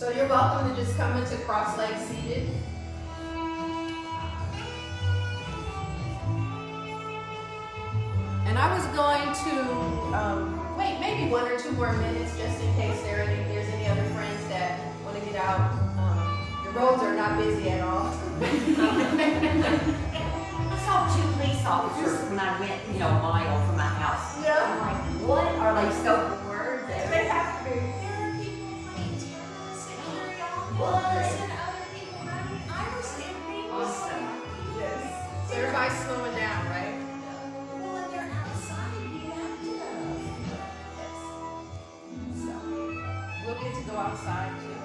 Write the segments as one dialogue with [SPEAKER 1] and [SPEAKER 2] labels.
[SPEAKER 1] So you're welcome to just come into cross-legged seated. And I was going to wait maybe 1 or 2 more minutes just in case there's any other friends that want to get out. The roads are not busy at all.
[SPEAKER 2] I saw 2 police officers when I went, a mile from my house.
[SPEAKER 1] Yeah.
[SPEAKER 2] I'm like, what are they spoken words?
[SPEAKER 1] They have to be.
[SPEAKER 3] There are people playing tennis and carry
[SPEAKER 2] What?
[SPEAKER 3] and other people riding Irish and things.
[SPEAKER 2] Awesome.
[SPEAKER 1] Yes. So everybody's slowing down, right?
[SPEAKER 3] Well, and they're outside being active.
[SPEAKER 1] Yes. So we'll get to go outside too.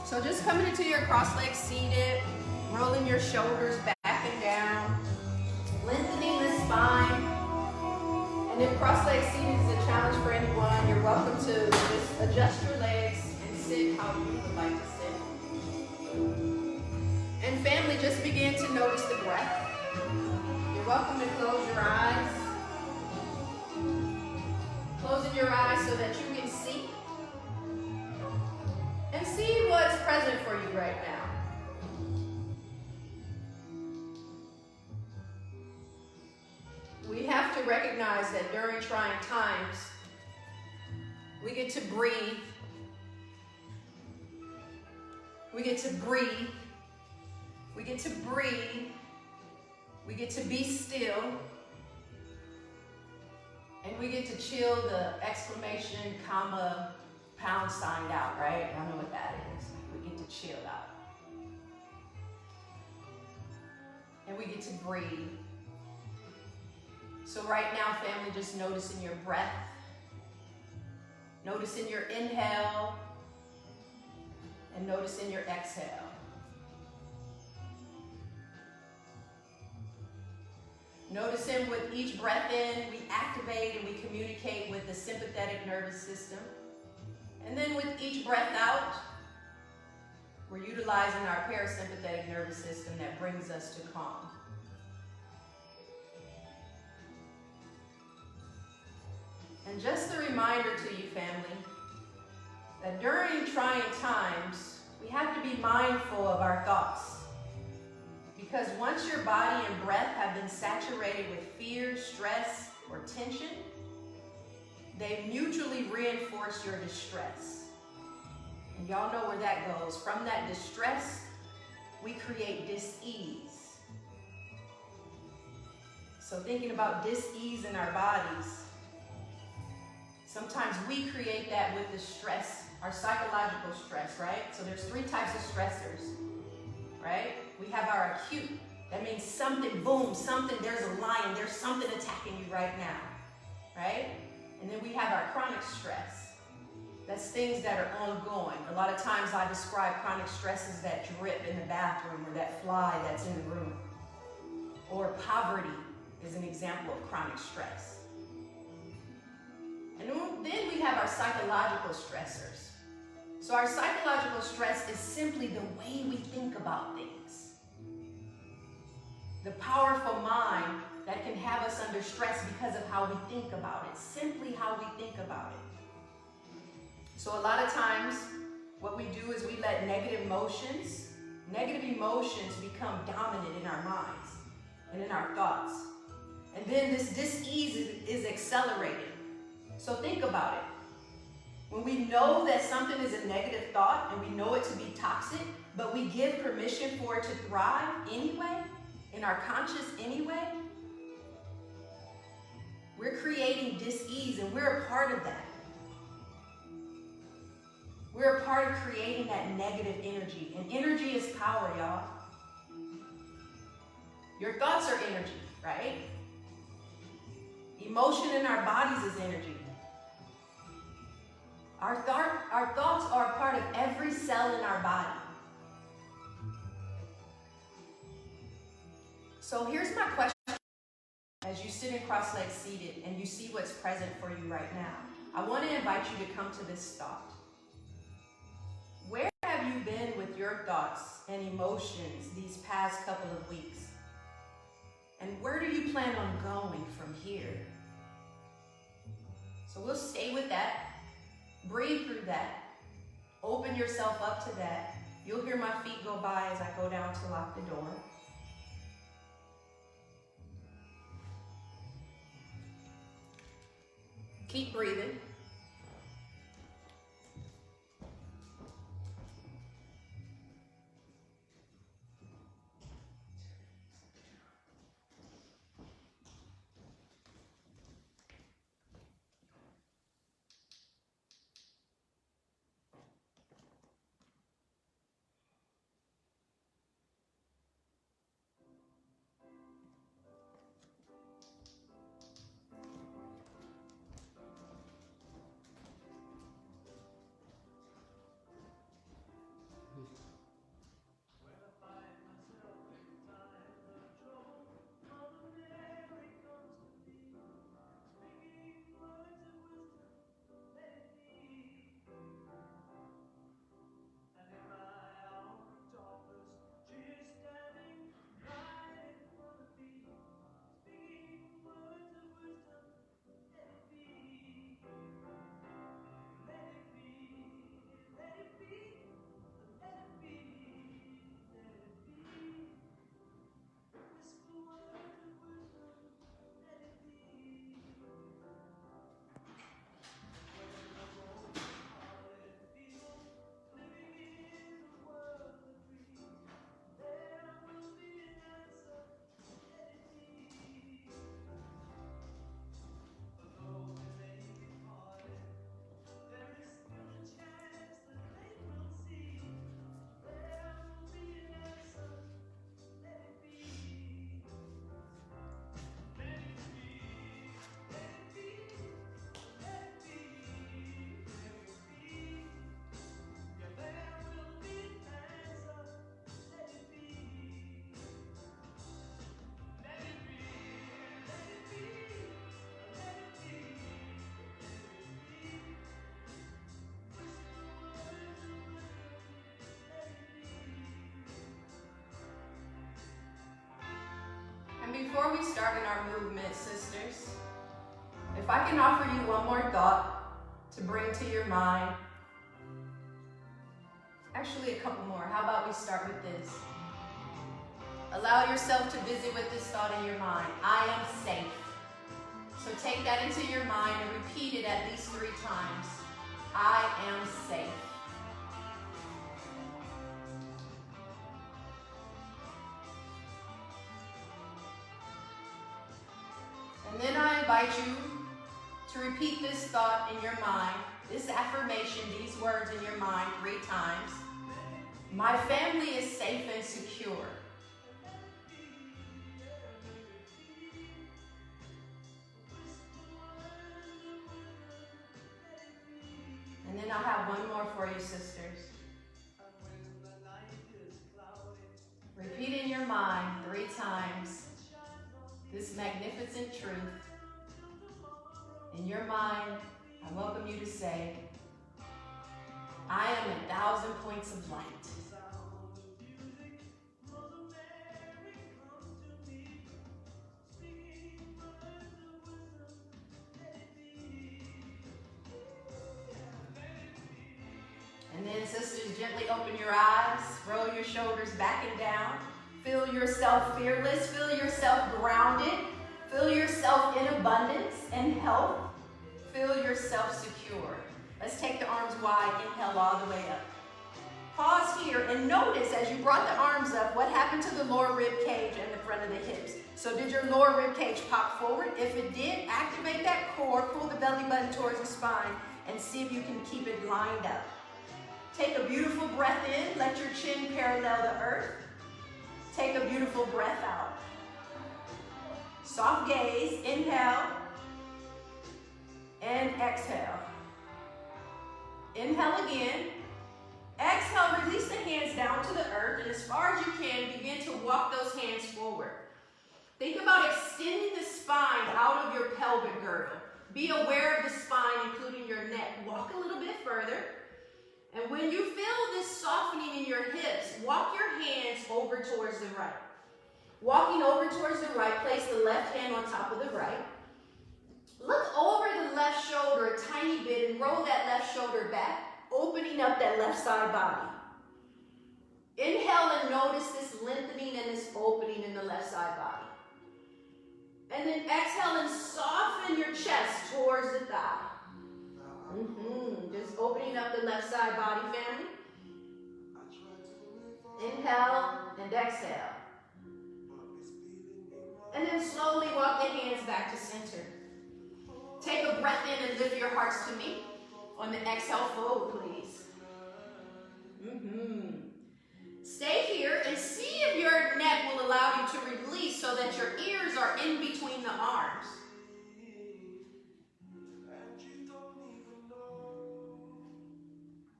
[SPEAKER 1] So just coming into your cross-legged seated, rolling your shoulders back and down, lengthening the spine. And if cross-legged seated is a challenge for anyone, you're welcome to just adjust your legs and sit how you would like to sit. And family, just begin to notice the breath. You're welcome to close your eyes. Closing your eyes so that you can see. And see what's present for you right now. We have to recognize that during trying times, we get to breathe. We get to breathe. We get to breathe. We get to be still. And we get to chill the exclamation, comma, pound sign out, right? I know what that is. We get to chill out. And we get to breathe. So right now, family, just noticing your breath. Noticing your inhale. And noticing your exhale. Noticing with each breath in, we activate and we communicate with the sympathetic nervous system. And then with each breath out, we're utilizing our parasympathetic nervous system that brings us to calm. And just a reminder to you, family, that during trying times, we have to be mindful of our thoughts. Because once your body and breath have been saturated with fear, stress, or tension, they mutually reinforce your distress. And y'all know where that goes. From that distress, we create dis-ease. So thinking about dis-ease in our bodies, sometimes we create that with the stress, our psychological stress, right? So there's 3 types of stressors, right? We have our acute. That means something, boom, something, there's a lion, there's something attacking you right now, right? And then we have our chronic stress. That's things that are ongoing. A lot of times I describe chronic stress as that drip in the bathroom or that fly that's in the room. Or poverty is an example of chronic stress. And then we have our psychological stressors. So our psychological stress is simply the way we think about things. The powerful mind that can have us under stress because of how we think about it, simply how we think about it. So a lot of times, what we do is we let negative emotions become dominant in our minds and in our thoughts. And then this dis-ease is accelerated. So think about it. When we know that something is a negative thought and we know it to be toxic, but we give permission for it to thrive anyway, in our conscious anyway, we're creating dis-ease and we're a part of that. We're a part of creating that negative energy. And energy is power, y'all. Your thoughts are energy, right? Emotion in our bodies is energy. Our thoughts are a part of every cell in our body. So here's my question. As you sit in cross-legged seated and you see what's present for you right now, I want to invite you to come to this thought. Where have you been with your thoughts and emotions these past couple of weeks? And where do you plan on going from here? So we'll stay with that Breathe through that. Open yourself up to that. You'll hear my feet go by as I go down to lock the door. Keep breathing. And before we start in our movement, sisters, if I can offer you one more thought to bring to your mind, actually a couple more. How about we start with this? Allow yourself to visit with this thought in your mind. I am safe. So take that into your mind and repeat it at least 3 times. I am safe. And then I invite you to repeat this thought in your mind, this affirmation, these words in your mind 3 times. My family is safe and secure. And then I'll have one more for you, sisters. Repeat in your mind 3 times this magnificent truth. In your mind, I welcome you to say, I am 1,000 points of light. And then, sisters, gently open your eyes, roll your shoulders back and down. Feel yourself fearless, feel yourself grounded, feel yourself in abundance and health, feel yourself secure. Let's take the arms wide, inhale all the way up. Pause here and notice as you brought the arms up, what happened to the lower rib cage and the front of the hips. So did your lower rib cage pop forward? If it did, activate that core, pull the belly button towards the spine, and see if you can keep it lined up. Take a beautiful breath in, let your chin parallel the earth. Take a beautiful breath out. Soft gaze, inhale, and exhale. Inhale again. Exhale, release the hands down to the earth, and as far as you can, begin to walk those hands forward. Think about extending the spine out of your pelvic girdle. Be aware of the spine, including your neck. Walk a little bit further. And when you feel this softening in your hips, walk your hands over towards the right. Walking over towards the right, place the left hand on top of the right. Look over the left shoulder a tiny bit and roll that left shoulder back, opening up that left side body. Inhale and notice this lengthening and this opening in the left side body. And then exhale and soften your chest towards the thigh. Just opening up the left side body, family. Inhale and exhale. And then slowly walk the hands back to center. Take a breath in and lift your hearts to me. On the exhale, fold, please. Stay here and see if your neck will allow you to release so that your ears are in between the arms.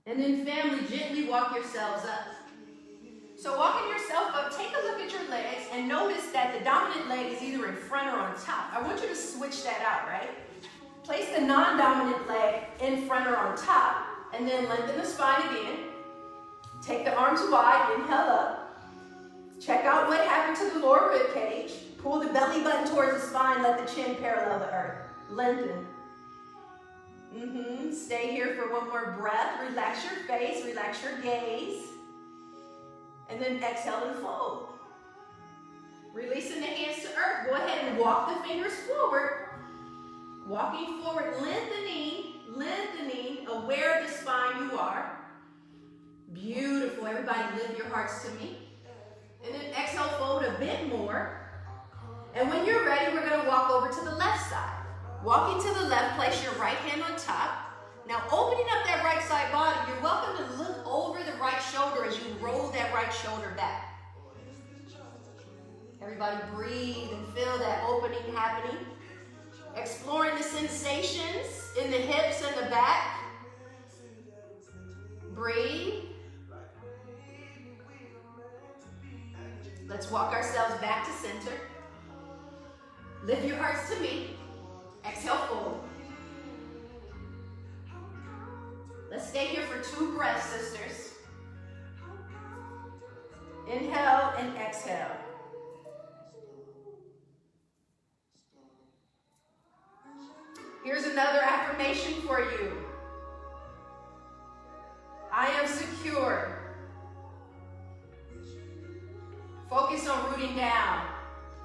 [SPEAKER 1] And then family, gently walk yourselves up. So walking yourself up, take a look at your legs and notice that the dominant leg is either in front or on top. I want you to switch that out, right? Place the non-dominant leg in front or on top, and then lengthen the spine again. Take the arms wide, inhale up. Check out what happened to the lower rib cage. Pull the belly button towards the spine, let the chin parallel the earth. Lengthen. Stay here for one more breath. Relax your face, relax your gaze. And then exhale and fold. Releasing the hands to earth. Go ahead and walk the fingers forward. Walking forward, lengthening, aware of the spine you are. Beautiful. Everybody lift your hearts to me. And then exhale, fold a bit more. And when you're ready, we're going to walk over to the left side. Walking to the left, place your right hand on top. Now opening up that right side body, you're welcome to look over the right shoulder as you roll that right shoulder back. Everybody breathe and feel that opening happening. Exploring the sensations in the hips and the back. Breathe. Let's walk ourselves back to center. Lift your hearts to me. Exhale, fold. Let's stay here for 2 breaths, sisters. Inhale and exhale. Here's another affirmation for you. I am secure. Focus on rooting down.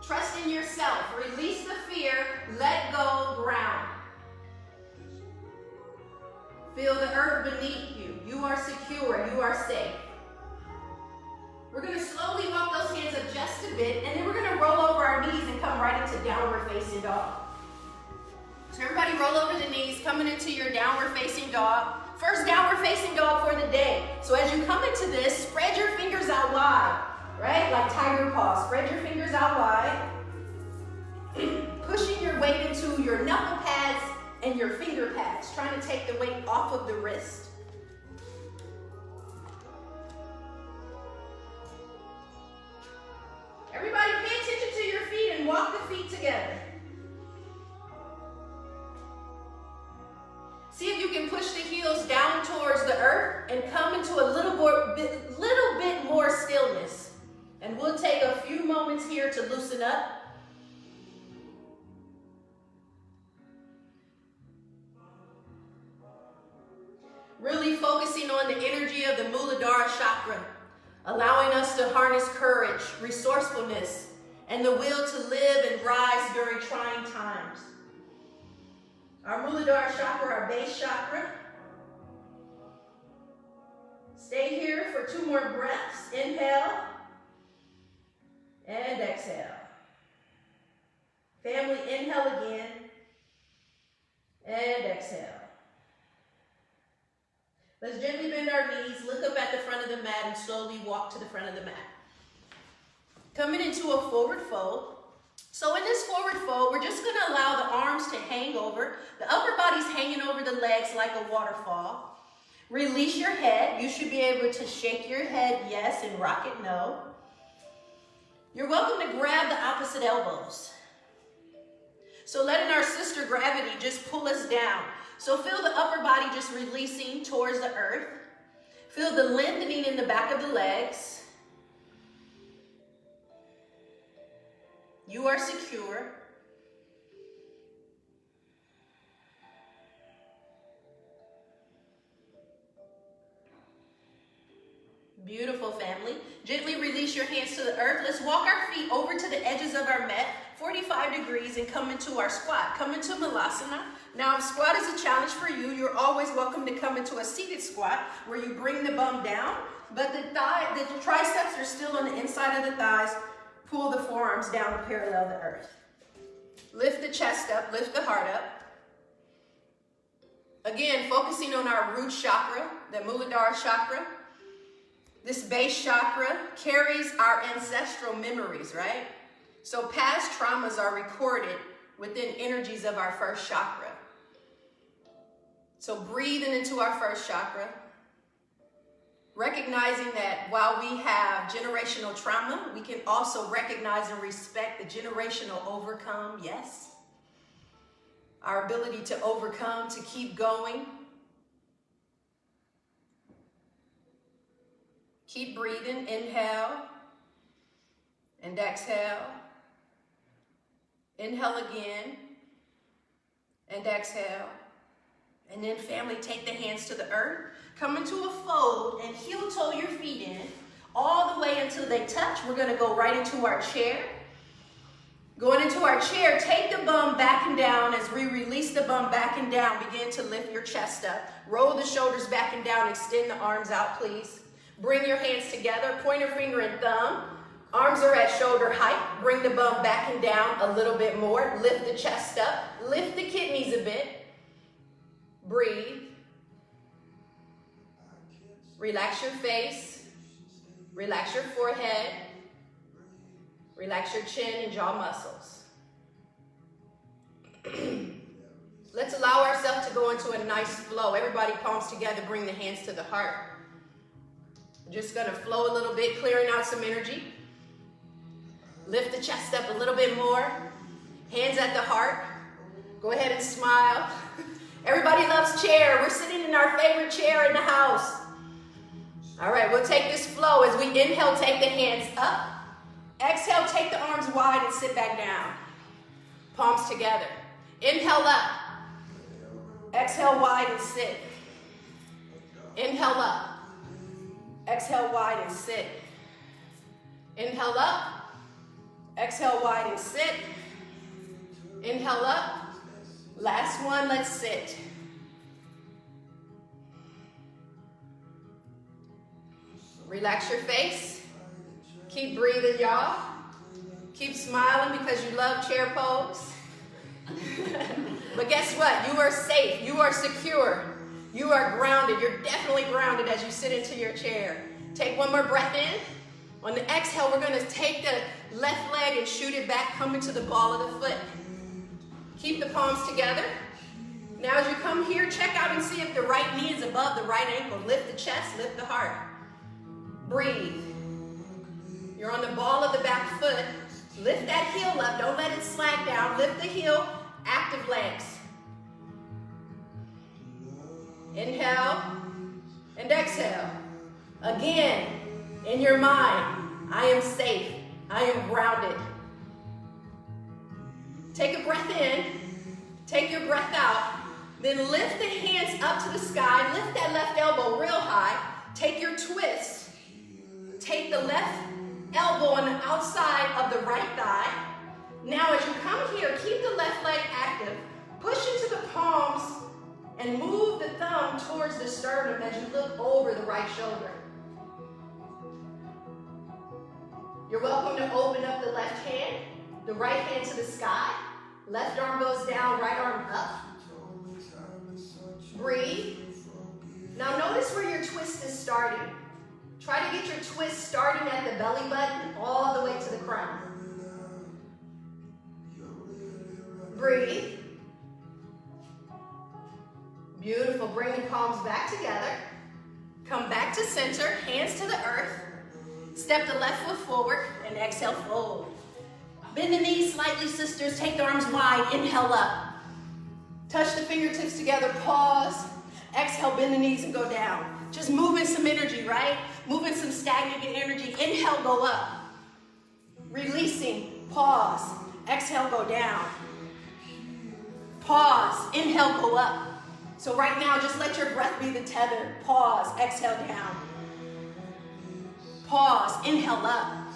[SPEAKER 1] Trust in yourself. Release the fear. Let go, ground. Feel the earth beneath you. You are secure. You are safe. We're going to slowly walk those hands up just a bit, and then we're going to roll over our knees and come right into downward facing dog. So everybody roll over the knees, coming into your downward facing dog. First downward facing dog for the day. So as you come into this, spread your fingers out wide, right? Like tiger paw. Spread your fingers out wide. Pushing your weight into your knuckle pads and your finger pads, trying to take the weight off of the wrist. Everybody pay attention to your feet and walk the feet together. See if you can push the heels down towards the earth and come into a little bit more stillness. And we'll take a few moments here to loosen up. Really focusing on the energy of the Muladhara chakra, allowing us to harness courage, resourcefulness, and the will to live and rise during trying times. Our Muladhara chakra, our base chakra. Stay here for 2 more breaths. Inhale and exhale. Family, inhale again and exhale. Let's gently bend our knees, look up at the front of the mat, and slowly walk to the front of the mat. Coming into a forward fold. So in this forward fold, we're just going to allow the arms to hang over. The upper body's hanging over the legs like a waterfall. Release your head. You should be able to shake your head yes and rock it no. You're welcome to grab the opposite elbows. So letting our sister gravity just pull us down. So feel the upper body just releasing towards the earth. Feel the lengthening in the back of the legs. You are secure. Beautiful, family. Gently release your hands to the earth. Let's walk our feet over to the edges of our mat, 45 degrees, and come into our squat. Come into Malasana. Now, if squat is a challenge for you, you're always welcome to come into a seated squat where you bring the bum down, but the triceps are still on the inside of the thighs. Pull the forearms down to parallel the earth. Lift the chest up, lift the heart up. Again, focusing on our root chakra, the Muladhara chakra. This base chakra carries our ancestral memories, right? So past traumas are recorded within energies of our first chakra. So breathing into our first chakra, recognizing that while we have generational trauma, we can also recognize and respect the generational overcome, yes. Our ability to overcome, to keep going. Keep breathing, inhale and exhale. Inhale again and exhale. And then family, take the hands to the earth. Come into a fold and heel toe your feet in all the way until they touch. We're gonna go right into our chair. Going into our chair, take the bum back and down. As we release the bum back and down, begin to lift your chest up. Roll the shoulders back and down, extend the arms out, please. Bring your hands together, pointer finger and thumb. Arms are at shoulder height. Bring the bum back and down a little bit more. Lift the chest up. Lift the kidneys a bit. Breathe. Relax your face. Relax your forehead. Relax your chin and jaw muscles. Let's allow ourselves to go into a nice flow. Everybody palms together, bring the hands to the heart. Just gonna flow a little bit, clearing out some energy. Lift the chest up a little bit more. Hands at the heart. Go ahead and smile. Everybody loves chair. We're sitting in our favorite chair in the house. All right, we'll take this flow. As we inhale, take the hands up. Exhale, take the arms wide and sit back down. Palms together. Inhale up. Exhale wide and sit. Inhale up. Exhale wide and sit. Inhale up. Exhale wide and sit. Inhale up. Last one, let's sit. Relax your face. Keep breathing, y'all. Keep smiling because you love chair pose. But guess what? You are safe. You are secure. You are grounded. You're definitely grounded as you sit into your chair. Take one more breath in. On the exhale, we're going to take the left leg and shoot it back, come into the ball of the foot. Keep the palms together. Now as you come here, check out and see if the right knee is above the right ankle. Lift the chest, lift the heart. Breathe. You're on the ball of the back foot. Lift that heel up. Don't let it sag down. Lift the heel. Active legs. Inhale and exhale. Again, in your mind, I am safe. I am grounded. Take a breath in. Take your breath out. Then lift the hands up to the sky. Lift that left elbow real high. Take your twist. Take the left elbow on the outside of the right thigh. Now as you come here, keep the left leg active. Push into the palms and move the thumb towards the sternum as you look over the right shoulder. You're welcome to open up the left hand, the right hand to the sky. Left arm goes down, right arm up. Breathe. Now notice where your twist is starting. Try to get your twist starting at the belly button all the way to the crown. Breathe. Beautiful. Bring the palms back together. Come back to center, hands to the earth. Step the left foot forward and exhale, fold. Bend the knees slightly, sisters. Take the arms wide. Inhale up. Touch the fingertips together. Pause. Exhale, bend the knees and go down. Just moving some energy, right? Moving some stagnant energy. Inhale, go up. Releasing. Pause. Exhale, go down. Pause. Inhale, go up. So right now, just let your breath be the tether. Pause. Exhale, down. Pause, inhale up.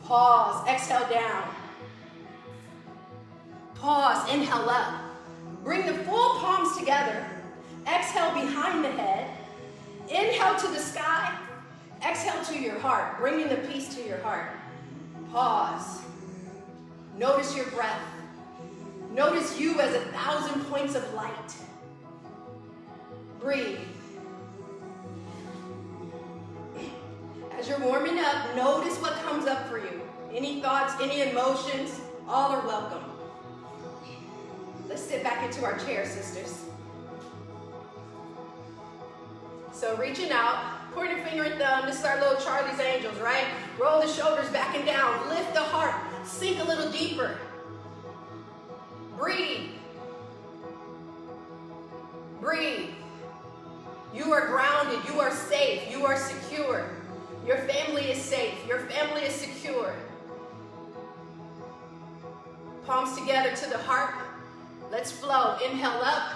[SPEAKER 1] Pause, exhale down. Pause, inhale up. Bring the full palms together. Exhale behind the head. Inhale to the sky. Exhale to your heart, bringing the peace to your heart. Pause. Notice your breath. Notice you as 1,000 points of light. Breathe. As you're warming up, notice what comes up for you. Any thoughts, any emotions, all are welcome. Let's sit back into our chair, sisters. So reaching out, pointer finger and thumb, this is our little Charlie's Angels, right? Roll the shoulders back and down, lift the heart, sink a little deeper. Breathe. Breathe. You are grounded, you are safe, you are secure. Your family is safe, your family is secure. Palms together to the heart. Let's flow. Inhale up,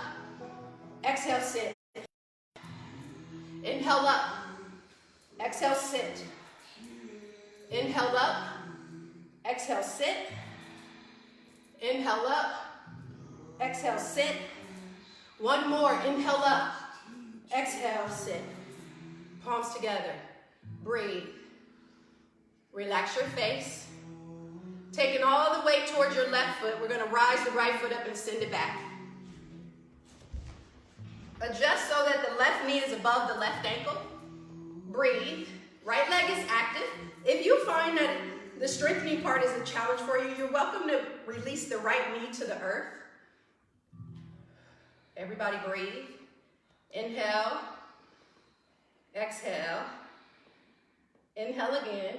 [SPEAKER 1] exhale, sit. Inhale up, exhale, sit. Inhale up, exhale, sit. Inhale up, exhale, sit. One more, inhale up, exhale, sit. Palms together, breathe. Relax your face. Taking all the weight towards your left foot, we're gonna rise the right foot up and send it back. Adjust so that the left knee is above the left ankle. Breathe. Right leg is active. If you find that the strengthening part is a challenge for you, you're welcome to release the right knee to the earth. Everybody breathe. Inhale. Exhale. Inhale again.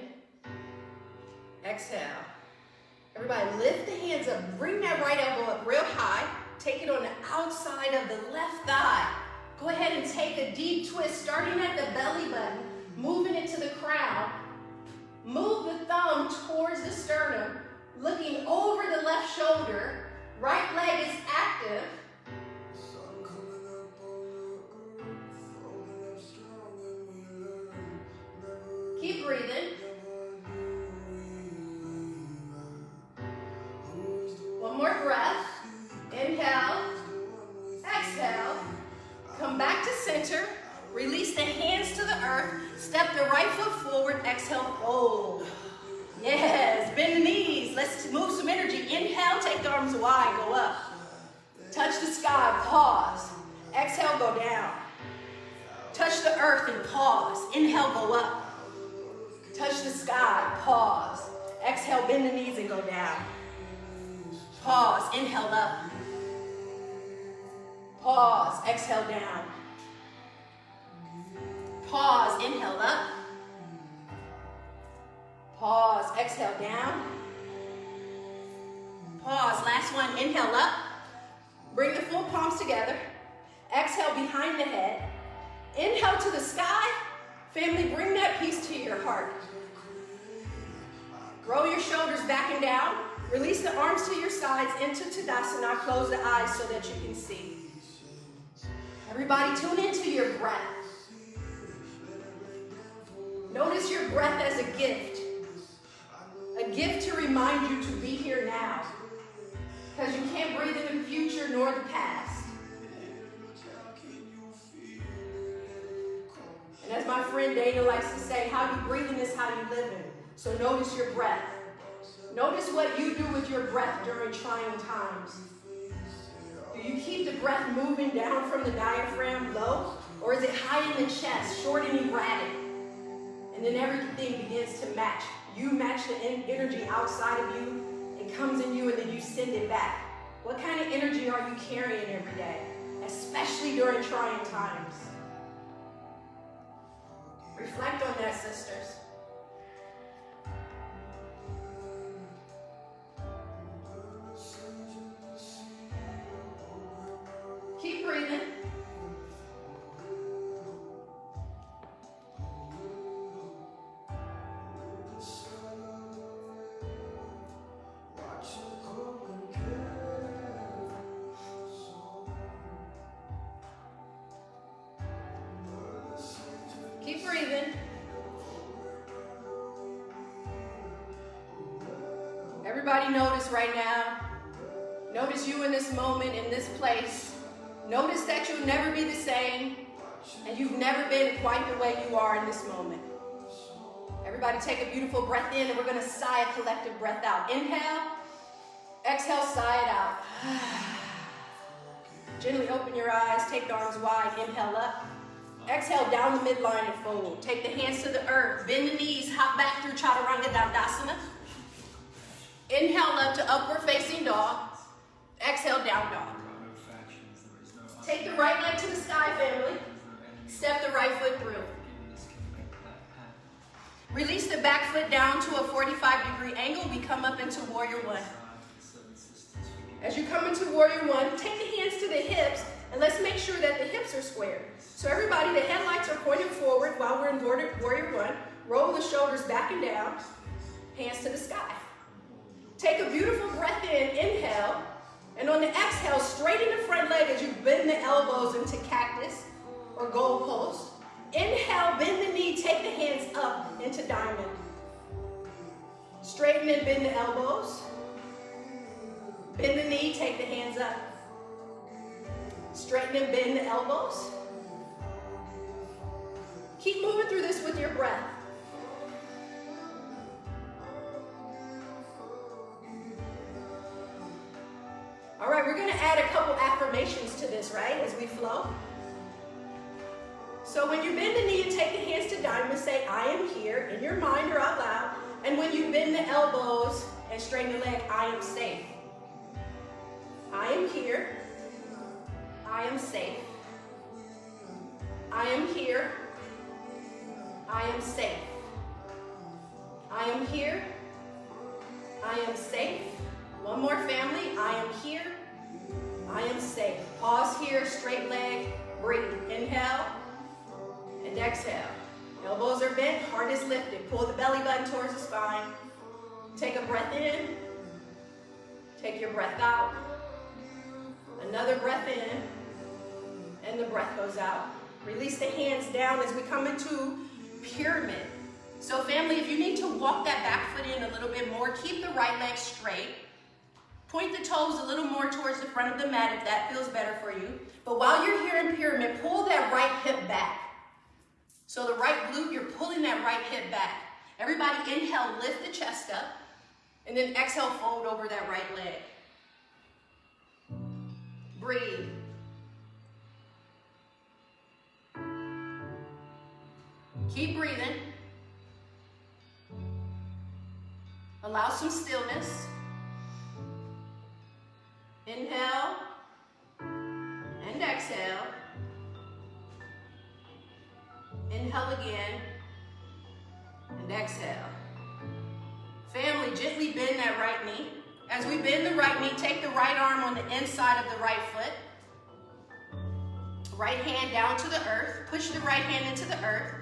[SPEAKER 1] Exhale. Everybody lift the hands up. Bring that right elbow up real high. Take it on the outside of the left thigh. Go ahead and take a deep twist, starting at the belly button, moving it to the crown. Move the thumb towards the sternum, looking over the left shoulder. Right leg is active. Keep breathing. One more breath. Inhale. Exhale. Come back to center. Release the hands to the earth. Step the right foot forward. Exhale, fold. Yes, bend the knees. Let's move some energy. Inhale, take the arms wide, go up. Touch the sky, pause. Exhale, go down. Touch the earth and pause. Inhale, go up. Touch the sky, pause. Exhale, bend the knees and go down. Pause, inhale up. Pause, exhale down. Pause, inhale up. Pause, exhale down. Pause, last one, inhale up. Bring the full palms together. Exhale behind the head. Inhale to the sky. Family, bring that peace to your heart. Roll your shoulders back and down. Release the arms to your sides into Tadasana. Close the eyes so that you can see. Everybody tune into your breath. Notice your breath as a gift. A gift to remind you to be here now. Because you can't breathe in the future nor the past. And as my friend Dana likes to say, how you breathing is how you living. So notice your breath. Notice what you do with your breath during trying times. Do you keep the breath moving down from the diaphragm low? Or is it high in the chest, short and erratic? And then everything begins to match. You match the energy outside of you. It comes in you and then you send it back. What kind of energy are you carrying every day? Especially during trying times. Reflect on that, sisters. Keep breathing. Keep breathing. Everybody notice right now. Notice you in this moment, in this place. Notice that you'll never be the same, and you've never been quite the way you are in this moment. Everybody take a beautiful breath in, and we're going to sigh a collective breath out. Inhale. Exhale, sigh it out. Gently open your eyes. Take the arms wide. Inhale up. Exhale down the midline and fold. Take the hands to the earth. Bend the knees. Hop back through Chaturanga Dandasana. Inhale up to upward facing dog. Exhale, down dog. Take the right leg to the sky, family. Step the right foot through. Release the back foot down to a 45-degree angle. We come up into Warrior One. As you come into Warrior One, take the hands to the hips, and let's make sure that the hips are squared. So everybody, the headlights are pointed forward while we're in Warrior One. Roll the shoulders back and down, hands to the sky. Take a beautiful breath in, inhale, and on the exhale, straighten the front leg as you bend the elbows into cactus or goalpost. Inhale, bend the knee, take the hands up into diamond. Straighten and bend the elbows. Bend the knee, take the hands up. Straighten and bend the elbows. Keep moving through this with your breath. All right, we're going to add a couple affirmations to this, right, as we flow. So when you bend the knee and take the hands to diamond, say, I am here, in your mind or out loud. And when you bend the elbows and straighten the leg, I am safe. I am here. I am safe. I am here. I am safe. I am here. I am safe. One more, family. I am here. I am safe. Pause here, straight leg, breathe. Inhale and exhale. Elbows are bent, heart is lifted. Pull the belly button towards the spine. Take a breath in. Take your breath out. Another breath in. And the breath goes out. Release the hands down as we come into pyramid. So family, if you need to walk that back foot in a little bit more, keep the right leg straight. Point the toes a little more towards the front of the mat if that feels better for you. But while you're here in pyramid, pull that right hip back. So the right glute, you're pulling that right hip back. Everybody inhale, lift the chest up. And then exhale, fold over that right leg. Breathe. Keep breathing. Allow some stillness. Inhale and exhale. Inhale again and exhale. Family, gently bend that right knee. As we bend the right knee, take the right arm on the inside of the right foot. Right hand down to the earth. Push the right hand into the earth.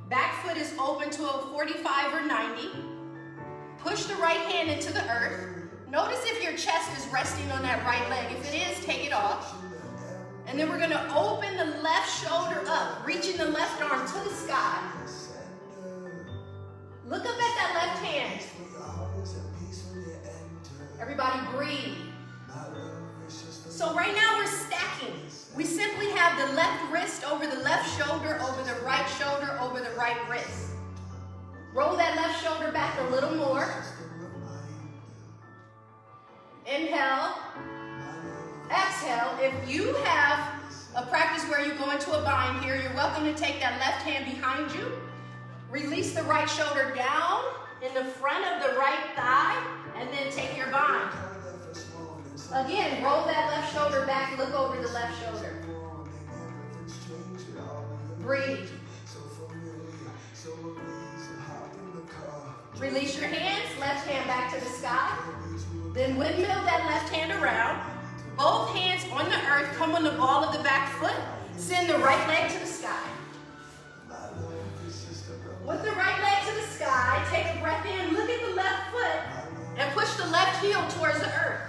[SPEAKER 1] Back foot is open to a 45 or 90. Push the right hand into the earth. Notice if your chest is resting on that right leg. If it is, take it off. And then we're going to open the left shoulder up, reaching the left arm to the sky. Look up at that left hand. Everybody breathe. So right now we're stacking. We simply have the left wrist over the left shoulder, over the right shoulder, over the right wrist. Roll that left shoulder back a little more. Inhale. Exhale. If you have a practice where you go into a bind here, you're welcome to take that left hand behind you. Release the right shoulder down in the front of the right thigh, and then take your bind. Again, roll that left shoulder back, look over the left shoulder. Breathe. Release your hands, left hand back to the sky. Then windmill that left hand around. Both hands on the earth, come on the ball of the back foot. Send the right leg to the sky. With the right leg to the sky, take a breath in, look at the left foot, and push the left heel towards the earth.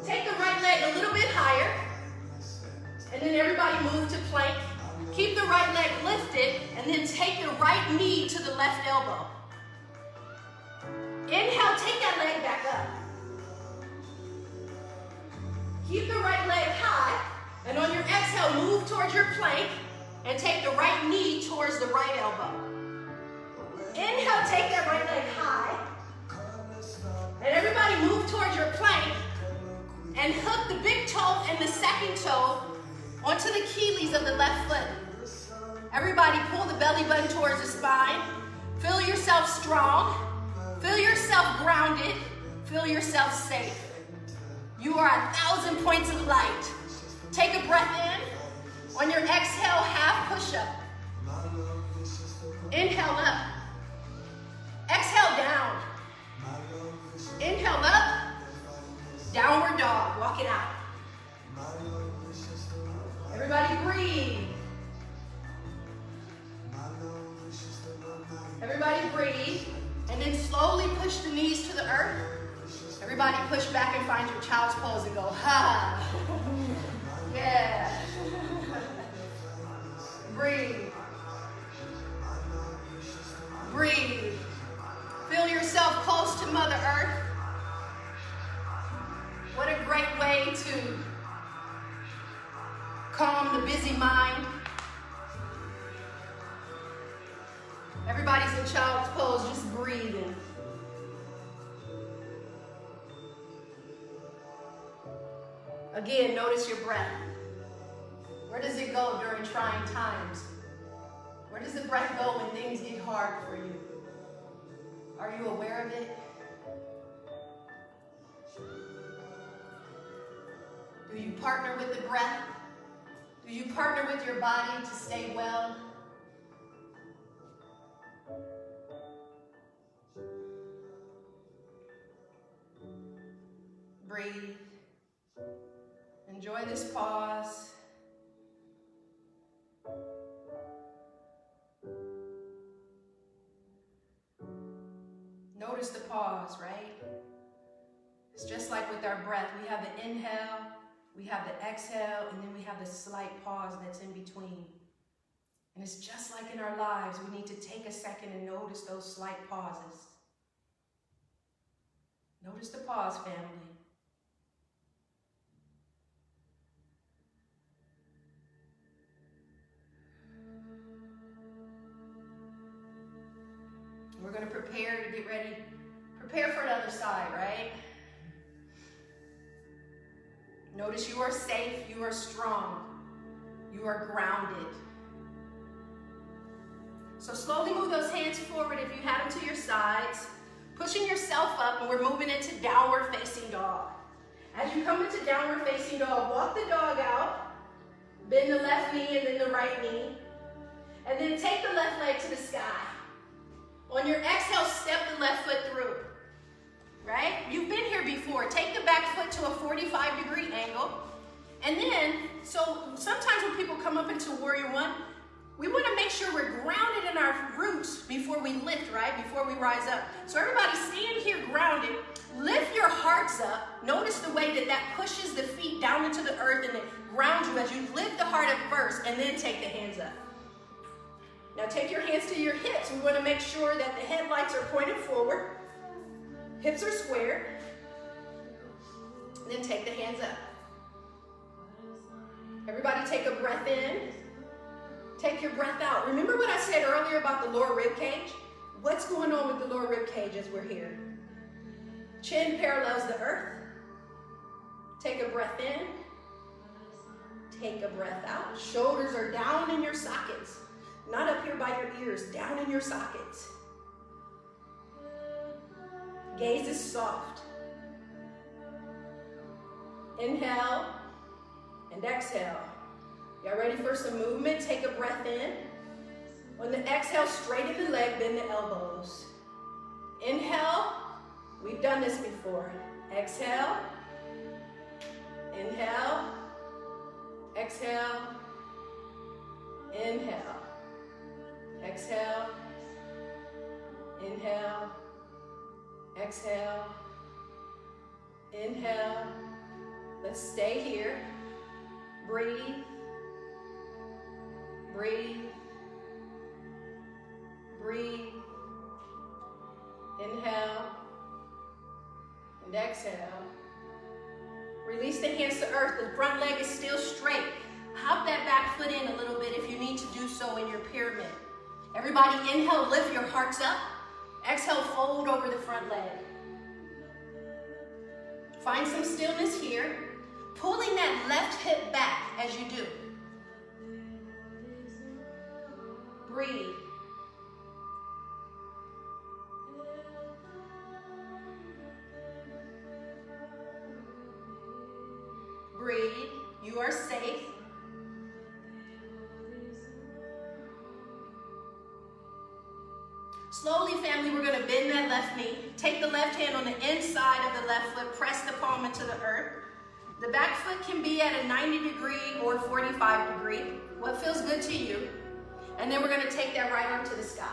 [SPEAKER 1] Take the right leg a little bit higher, and then everybody move to plank. Keep the right leg lifted, and then take the right knee to the left elbow. Inhale, take that leg back up. Keep the right leg high, and on your exhale, move towards your plank, and take the right knee towards the right elbow. Inhale, take that right leg high, and everybody move towards your plank, and hook the big toe and the second toe onto the Achilles of the left foot. Everybody pull the belly button towards the spine. Feel yourself strong. Feel yourself grounded. Feel yourself safe. You are 1,000 points of light. Take a breath in. On your exhale, half push-up. Inhale up. Exhale down. Inhale up. Downward dog. Walk it out. Everybody breathe. Everybody breathe. And then slowly push the knees to the earth. Everybody push back and find your child's pose and go, ha. Yeah. Breathe. Breathe. Feel yourself close to Mother Earth. What a great way to calm the busy mind. Everybody's in child's pose, just breathing. Again, notice your breath. Where does it go during trying times? Where does the breath go when things get hard for you? Are you aware of it? Do you partner with the breath? Do you partner with your body to stay well? Breathe. Enjoy this pause. Notice the pause, right? It's just like with our breath. We have the inhale, we have the exhale, and then we have the slight pause that's in between. And it's just like in our lives. We need to take a second and notice those slight pauses. Notice the pause, family. We're going to prepare to get ready. Prepare for the other side, right? Notice you are safe, you are strong, you are grounded. So slowly move those hands forward if you have them to your sides, pushing yourself up, and we're moving into downward facing dog. As you come into downward facing dog, walk the dog out, bend the left knee and then the right knee, and then take the left leg to the sky. On your exhale, step the left foot through, right? You've been here before. Take the back foot to a 45-degree angle. And then, so sometimes when people come up into Warrior One, we want to make sure we're grounded in our roots before we lift, right? Before we rise up. So everybody stand here grounded. Lift your hearts up. Notice the way that that pushes the feet down into the earth and it grounds you as you lift the heart up first and then take the hands up. Now take your hands to your hips. We want to make sure that the headlights are pointed forward. Hips are squared. And then take the hands up. Everybody take a breath in. Take your breath out. Remember what I said earlier about the lower rib cage? What's going on with the lower rib cage as we're here? Chin parallels the earth. Take a breath in. Take a breath out. Shoulders are down in your sockets. Not up here by your ears, down in your sockets. Gaze is soft. Inhale and exhale. Y'all ready for some movement? Take a breath in. On the exhale, straighten the leg, bend the elbows. Inhale. We've done this before. Exhale. Inhale. Exhale. Inhale. Exhale, inhale, exhale, inhale. Let's stay here. Breathe, breathe, breathe. Inhale, exhale. Release the hands to earth. The front leg is still straight. Hop that back foot in a little bit if you need to do so in your pyramid. Everybody inhale, lift your hearts up. Exhale, fold over the front leg. Find some stillness here. Pulling that left hip back as you do. Breathe. Breathe. You are safe. Slowly, family, we're going to bend that left knee. Take the left hand on the inside of the left foot. Press the palm into the earth. The back foot can be at a 90 degree or 45 degree. What feels good to you. And then we're going to take that right arm to the sky.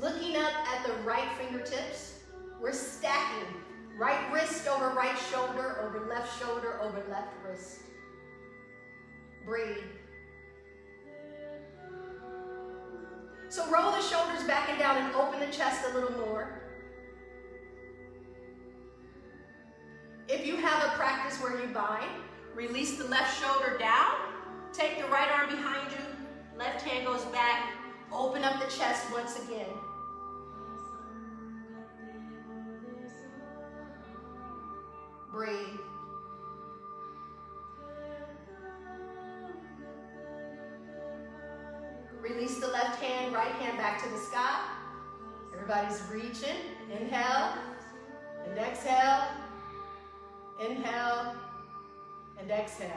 [SPEAKER 1] Looking up at the right fingertips, we're stacking. Right wrist over right shoulder, over left wrist. Breathe. So roll the shoulders back and down and open the chest a little more. If you have a practice where you bind, release the left shoulder down, take the right arm behind you, left hand goes back, open up the chest once again. Breathe. Release the left hand, right hand back to the sky. Everybody's reaching. Inhale and exhale. Inhale and exhale.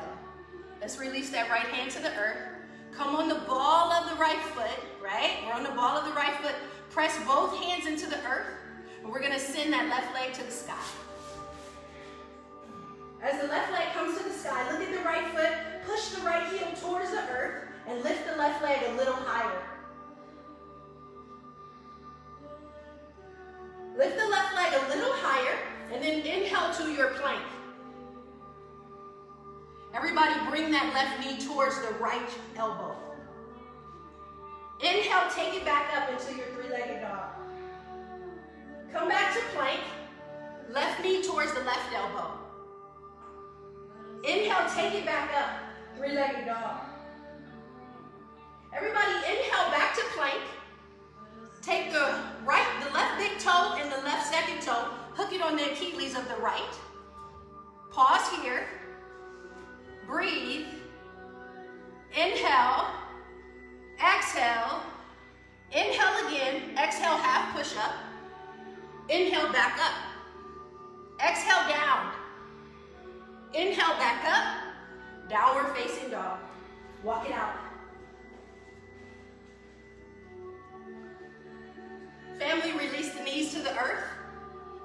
[SPEAKER 1] Let's release that right hand to the earth. Come on the ball of the right foot, right? We're on the ball of the right foot. Press both hands into the earth. And we're going to send that left leg to the sky. As the left leg comes to the sky, look at the right foot, push the right heel towards the earth, and lift the left leg a little higher. Lift the left leg a little higher, and then inhale to your plank. Everybody bring that left knee towards the right elbow. Inhale, take it back up into your three-legged dog. Come back to plank, left knee towards the left elbow. Inhale, take it back up, three-legged dog. Everybody inhale back to plank. Take the left big toe and the left second toe, hook it on the Achilles of the right. Pause here. Breathe. Inhale. Exhale. Inhale again. Exhale, half push up. Inhale, back up. Exhale, down. Inhale, back up. Downward facing dog. Walk it out. Family, release the knees to the earth.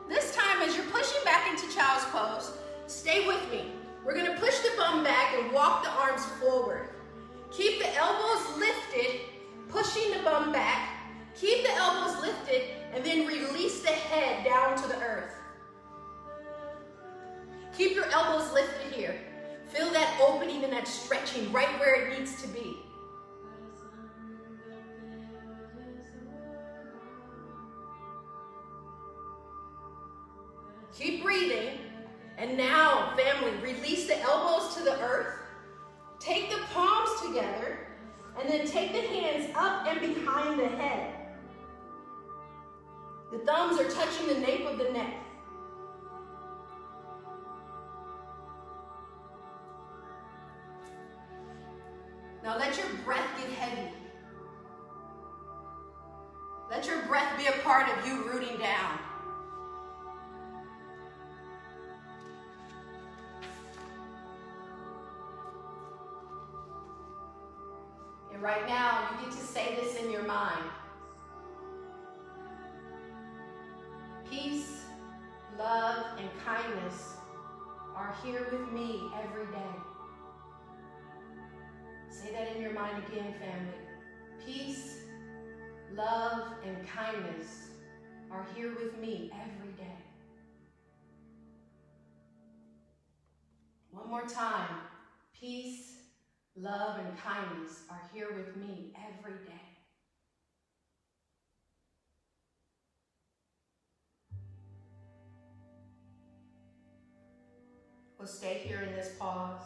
[SPEAKER 1] This time, as you're pushing back into child's pose, stay with me. We're going to push the bum back and walk the arms forward. Keep the elbows lifted, pushing the bum back. Keep the elbows lifted, and then release the head down to the earth. Keep your elbows lifted here. Feel that opening and that stretching right where it needs to be. Keep breathing. And now, family, release the elbows to the earth. Take the palms together. And then take the hands up and behind the head. The thumbs are touching the nape of the neck. Now let your breath get heavy. Let your breath be a part of you rooting down. And right now, you get to say this in your mind. Peace, love, and kindness are here with me every day. Say that in your mind again, family. Peace, love, and kindness are here with me every day. One more time. Peace, love, and kindness are here with me every day. We'll stay here in this pause.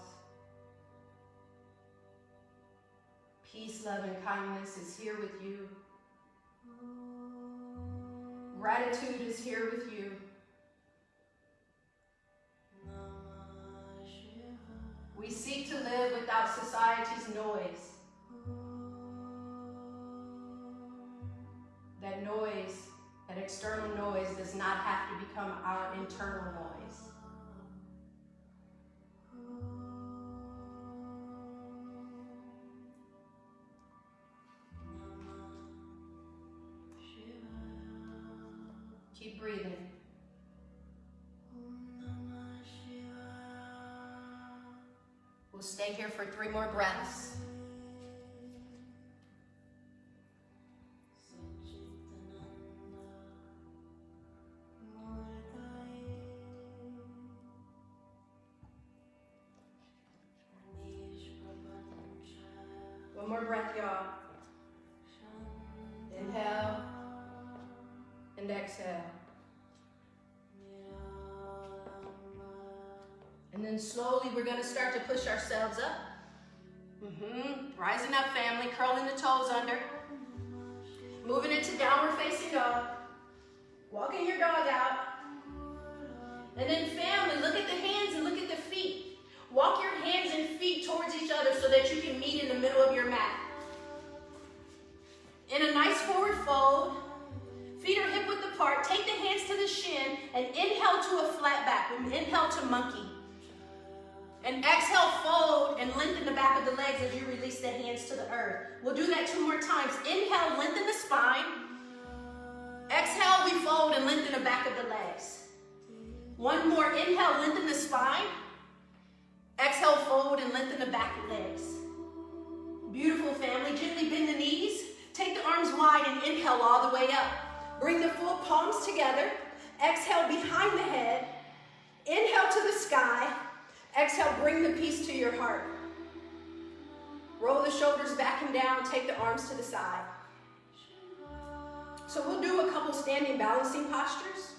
[SPEAKER 1] Peace, love, and kindness is here with you. Gratitude is here with you. We seek to live without society's noise. That noise, that external noise, does not have to become our internal noise. Keep breathing. We'll stay here for 3 more breaths. One more breath, y'all. Inhale and exhale. And then slowly we're going to start to push ourselves up. Rising up, family. Curling the toes under. Moving into downward facing dog. Walking your dog out. And then family, look at the hands and look at the feet. Walk your hands and feet towards each other so that you can meet in the middle of your mat. In a nice forward fold. Feet are hip width apart. Take the hands to the shin and inhale to a flat back. Inhale to monkey. And exhale, fold, and lengthen the back of the legs as you release the hands to the earth. We'll do that 2 more times. Inhale, lengthen the spine. Exhale, we fold and lengthen the back of the legs. 1 more. Inhale, lengthen the spine. Exhale, fold, and lengthen the back legs. Beautiful, family. Gently bend the knees. Take the arms wide and inhale all the way up. Bring the full palms together. Exhale behind the head. Inhale to the sky. Exhale, bring the peace to your heart. Roll the shoulders back and down. Take the arms to the side. So we'll do a couple standing balancing postures.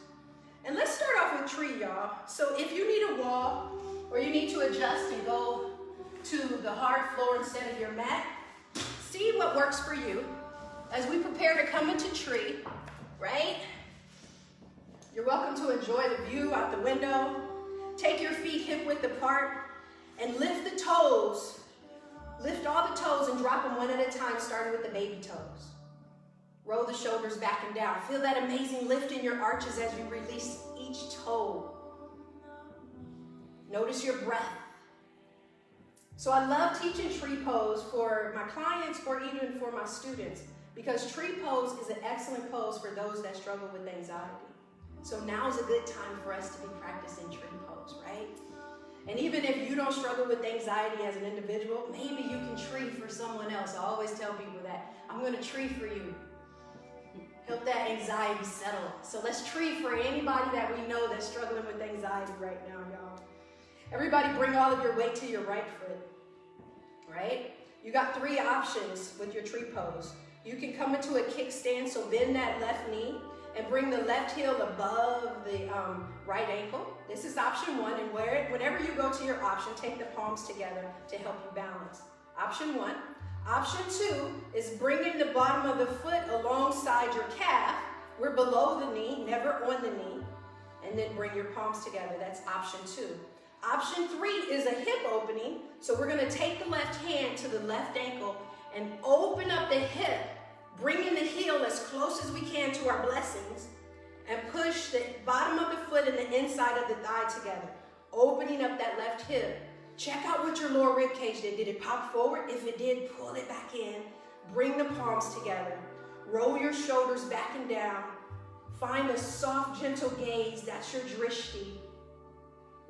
[SPEAKER 1] And let's start off with tree, y'all. So if you need a wall or you need to adjust and go to the hard floor instead of your mat, see what works for you. As we prepare to come into tree, right? You're welcome to enjoy the view out the window. Take your feet hip width apart and lift the toes. Lift all the toes and drop them one at a time, starting with the baby toes. Roll the shoulders back and down. Feel that amazing lift in your arches as you release each toe. Notice your breath. So I love teaching tree pose for my clients or even for my students because tree pose is an excellent pose for those that struggle with anxiety. So now is a good time for us to be practicing tree pose, right? And even if you don't struggle with anxiety as an individual, maybe you can tree for someone else. I always tell people that. I'm going to tree for you. Help that anxiety settle. So let's tree for anybody that we know that's struggling with anxiety right now, y'all. Everybody bring all of your weight to your right foot, right? You got 3 options with your tree pose. You can come into a kickstand, so bend that left knee and bring the left heel above the right ankle. This is option 1, and whenever you go to your option, take the palms together to help you balance. Option 1. Option 2 is bringing the bottom of the foot alongside your calf. We're below the knee, never on the knee, and then bring your palms together. That's option 2. Option 3 is a hip opening. So we're gonna take the left hand to the left ankle and open up the hip, bringing the heel as close as we can to our blessings, and push the bottom of the foot and the inside of the thigh together, opening up that left hip. Check out what your lower rib cage did. Did it pop forward? If it did, pull it back in. Bring the palms together. Roll your shoulders back and down. Find a soft, gentle gaze. That's your drishti.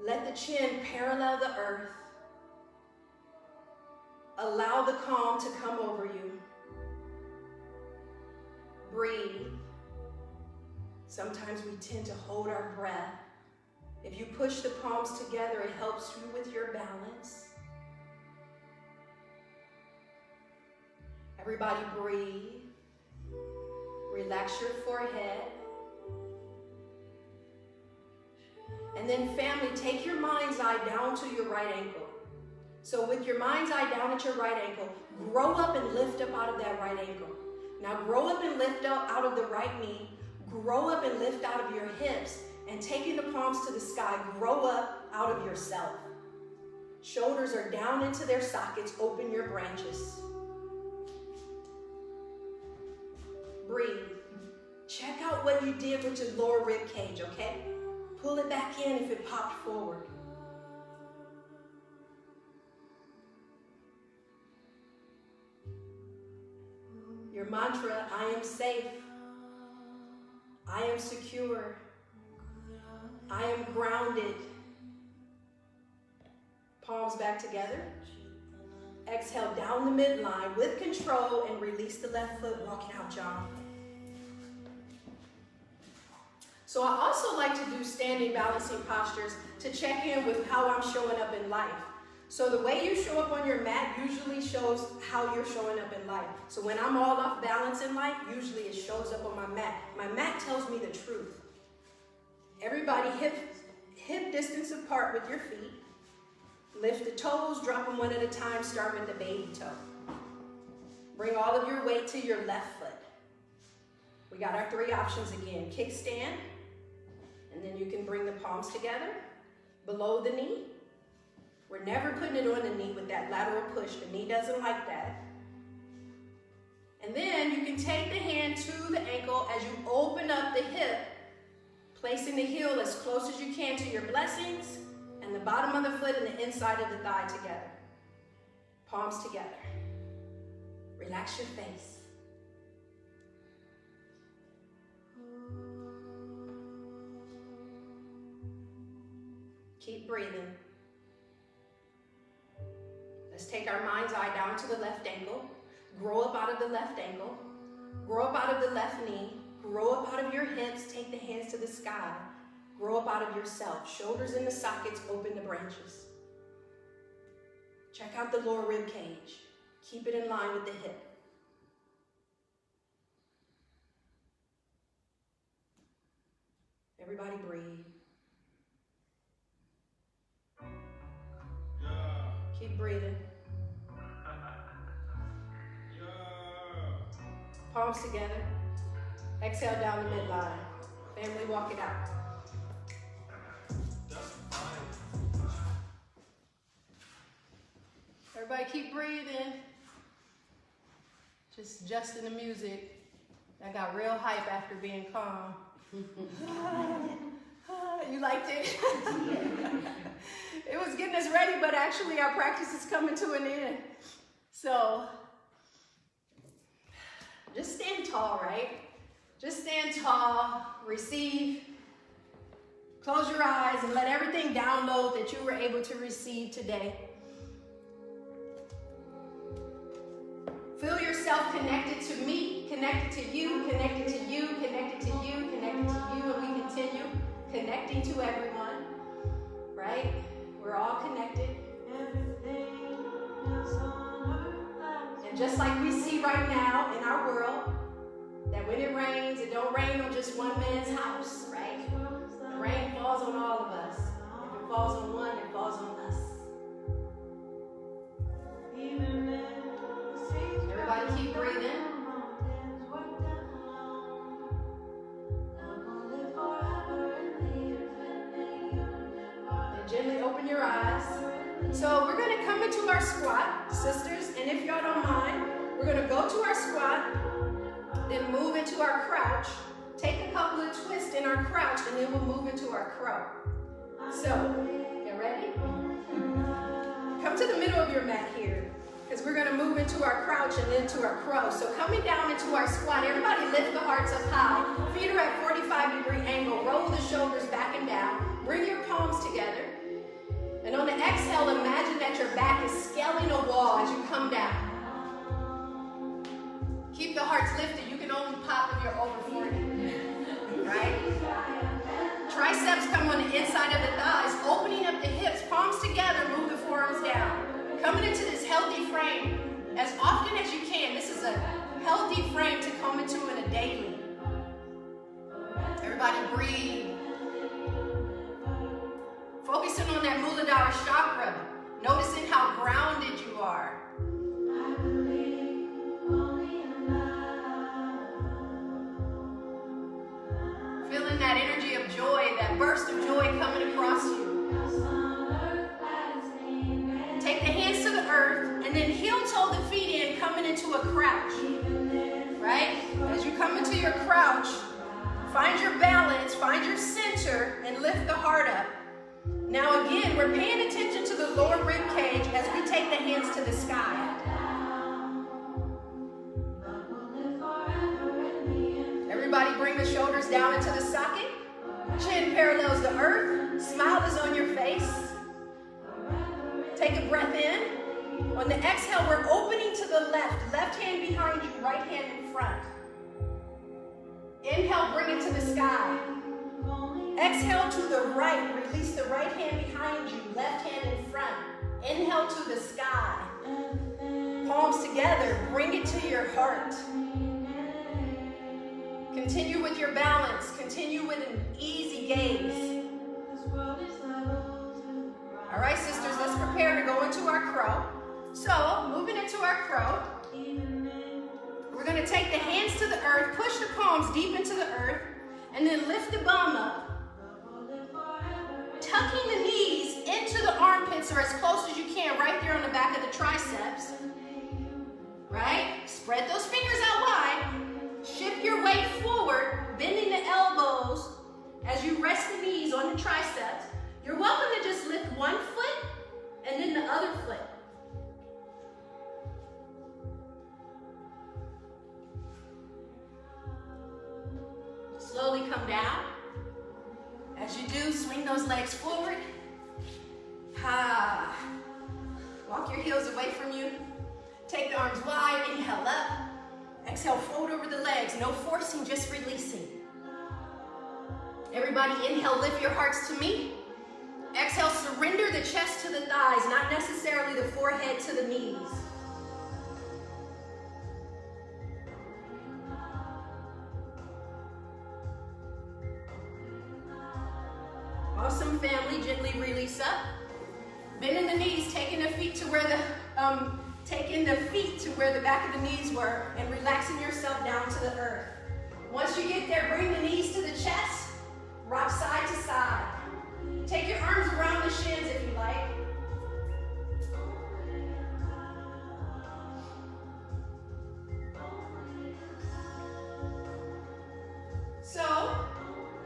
[SPEAKER 1] Let the chin parallel the earth. Allow the calm to come over you. Breathe. Sometimes we tend to hold our breath. If you push the palms together, it helps you with your balance. Everybody breathe. Relax your forehead. And then family, take your mind's eye down to your right ankle. So with your mind's eye down at your right ankle, grow up and lift up out of that right ankle. Now grow up and lift up out of the right knee. Grow up and lift out of your hips. And taking the palms to the sky, grow up out of yourself. Shoulders are down into their sockets. Open your branches. Breathe. Check out what you did with your lower rib cage, okay? Pull it back in if it popped forward. Your mantra, I am safe. I am secure. I am grounded. Palms back together. Exhale down the midline with control and release the left foot, walking out, John. So I also like to do standing balancing postures to check in with how I'm showing up in life. So the way you show up on your mat usually shows how you're showing up in life. So when I'm all off balance in life, usually it shows up on my mat. My mat tells me the truth. Everybody hip distance apart with your feet. Lift the toes, drop them one at a time, start with the baby toe. Bring all of your weight to your left foot. We got our 3 options again. Kickstand, and then you can bring the palms together, below the knee. We're never putting it on the knee with that lateral push. The knee doesn't like that. And then you can take the hand to the ankle as you open up the hip, placing the heel as close as you can to your blessings, and the bottom of the foot and the inside of the thigh together. Palms together. Relax your face. Keep breathing. Let's take our mind's eye down to the left ankle. Grow up out of the left ankle. Grow up out of the left knee. Grow up out of your hips. Take the hands to the sky. Grow up out of yourself. Shoulders in the sockets. Open the branches. Check out the lower rib cage. Keep it in line with the hip. Everybody breathe. Keep breathing. Palms together. Exhale down the midline. Family, walk it out. Everybody keep breathing. Just adjusting the music. I got real hype after being calm. You liked it? It was getting us ready, but actually our practice is coming to an end. So, just stand tall, right? Just stand tall, receive. Close your eyes and let everything download that you were able to receive today. Feel yourself connected to me, connected to you, connected to you, connected to you, connected to you, and we continue connecting to everyone, right? We're all connected. And just like we see right now in our world, that when it rains, it don't rain on just one man's house, right? The rain falls on all of us. If it falls on one, it falls on us. Everybody keep breathing. And gently open your eyes. So we're going to come into our squat, sisters, and if y'all don't mind, we're going to go to our squat, then move into our crouch, take a couple of twists in our crouch, and then we'll move into our crow. So, you ready? Come to the middle of your mat here, because we're going to move into our crouch and then to our crow. So coming down into our squat, everybody lift the hearts up high. Feet are at 45-degree angle. Roll the shoulders back and down. Bring your palms together. And on the exhale, imagine that your back is scaling a wall as you come down. Keep the hearts lifted. You can only pop if you're over 40. Right? Triceps come on the inside of the thighs, opening up the hips, palms together, move the forearms down. Coming into this healthy frame as often as you can. This is a healthy frame to come into in a daily. Everybody breathe. crown chakra, noticing how grounded you are. Feeling that energy of joy, that burst of joy coming across you. Take the hands to the earth and then heel-toe the feet in, coming into a crouch. Right? As you come into your crouch, find your balance, find your center, and lift the heart up. Now again, we're paying attention to the lower rib cage as we take the hands to the sky. Everybody bring the shoulders down into the socket. Chin parallels the earth. Smile is on your face. Take a breath in. On the exhale, we're opening to the left. Left hand behind you, right hand in front. Inhale, bring it to the sky. Exhale to the right. Release the right hand behind you, left hand in front. Inhale to the sky. Palms together, bring it to your heart. Continue with your balance. Continue with an easy gaze. All right, sisters, let's prepare to go into our crow. So, moving into our crow, we're going to take the hands to the earth, push the palms deep into the earth, and then lift the bum up. Tucking the knees into the armpits or as close as you can, right there on the back of the triceps. Right? Spread those fingers out wide. Shift your weight forward, bending the elbows as you rest the knees on the triceps. You're welcome to just lift one foot and then the other foot. Slowly come down. As you do, swing those legs forward. Walk your heels away from you. Take the arms wide, inhale up. Exhale, fold over the legs. No forcing, just releasing. Everybody inhale, lift your hearts to me. Exhale, surrender the chest to the thighs, not necessarily the forehead to the knees. Awesome, family. Gently release up. Bending the knees, taking the feet to where the back of the knees were, and relaxing yourself down to the earth. Once you get there, bring the knees to the chest. Rock side to side. Take your arms around the shins if you like. So,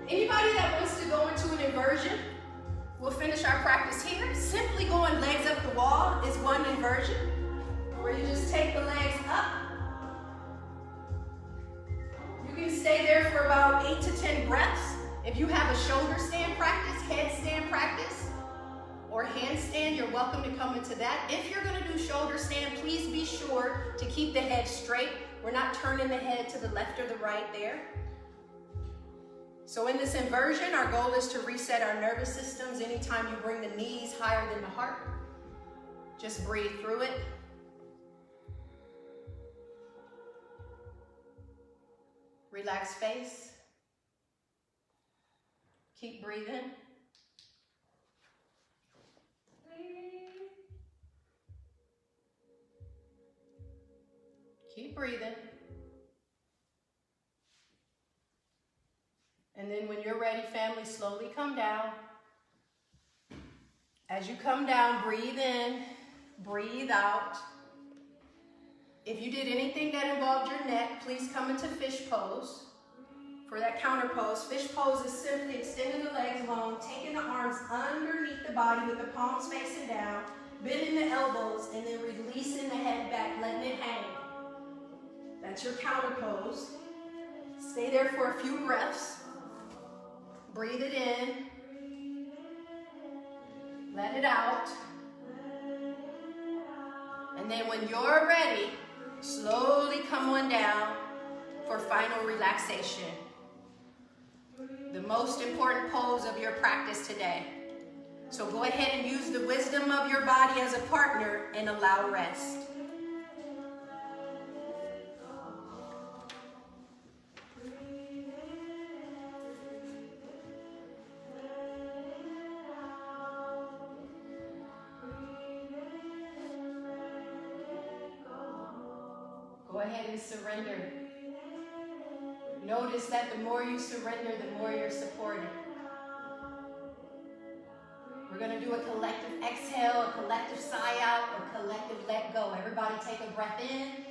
[SPEAKER 1] anybody that wants to go into an inversion, we'll finish our practice here. Simply going legs up the wall is one inversion, where you just take the legs up. You can stay there for about 8 to 10 breaths. If you have a shoulder stand practice, headstand practice, or handstand, you're welcome to come into that. If you're gonna do shoulder stand, please be sure to keep the head straight. We're not turning the head to the left or the right there. So in this inversion, our goal is to reset our nervous systems. Anytime you bring the knees higher than the heart, just breathe through it. Relax face. Keep breathing. Keep breathing. And then when you're ready, family, slowly come down. As you come down, breathe in, breathe out. If you did anything that involved your neck, please come into fish pose. For that counter pose, fish pose is simply extending the legs long, taking the arms underneath the body with the palms facing down, bending the elbows, and then releasing the head back, letting it hang. That's your counter pose. Stay there for a few breaths. Breathe it in. Let it out. And then when you're ready, slowly come on down for final relaxation. The most important pose of your practice today. So go ahead and use the wisdom of your body as a partner and allow rest. ahead and surrender. Notice that the more you surrender, the more you're supported. We're going to do a collective exhale, a collective sigh out, a collective let go. Everybody take a breath in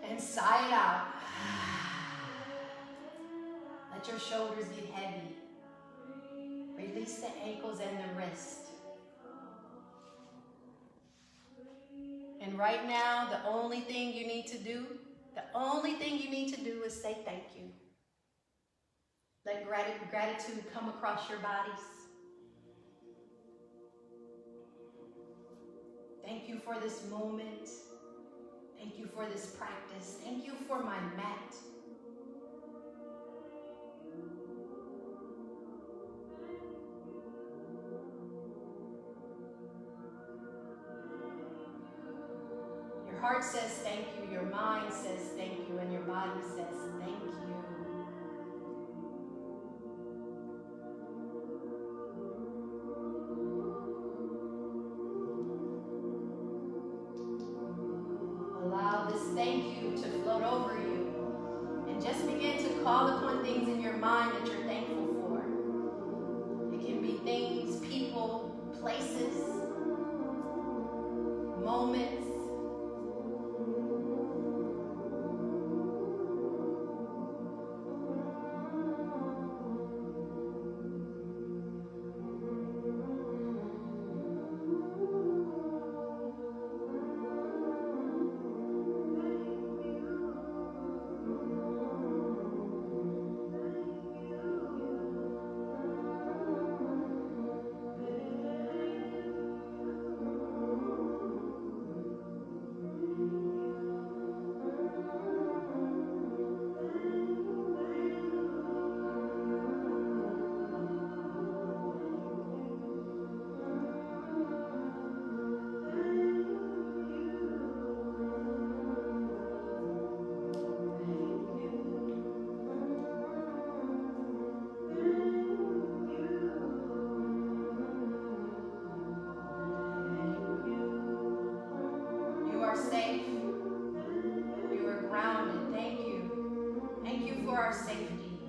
[SPEAKER 1] and sigh it out. Let your shoulders get heavy. Release the ankles and the wrist. And right now, the only thing you need to do is say thank you. Let gratitude come across your bodies. Thank you for this moment. Thank you for this practice. Thank you for my mat. Your heart says thank you, your mind says thank you, and your body says thank you. Allow this thank you to float over you, and just begin to call upon things in your mind that you're thankful for. It can be things, people, places, moments. Safe. You are grounded. Thank you. Thank you for our safety.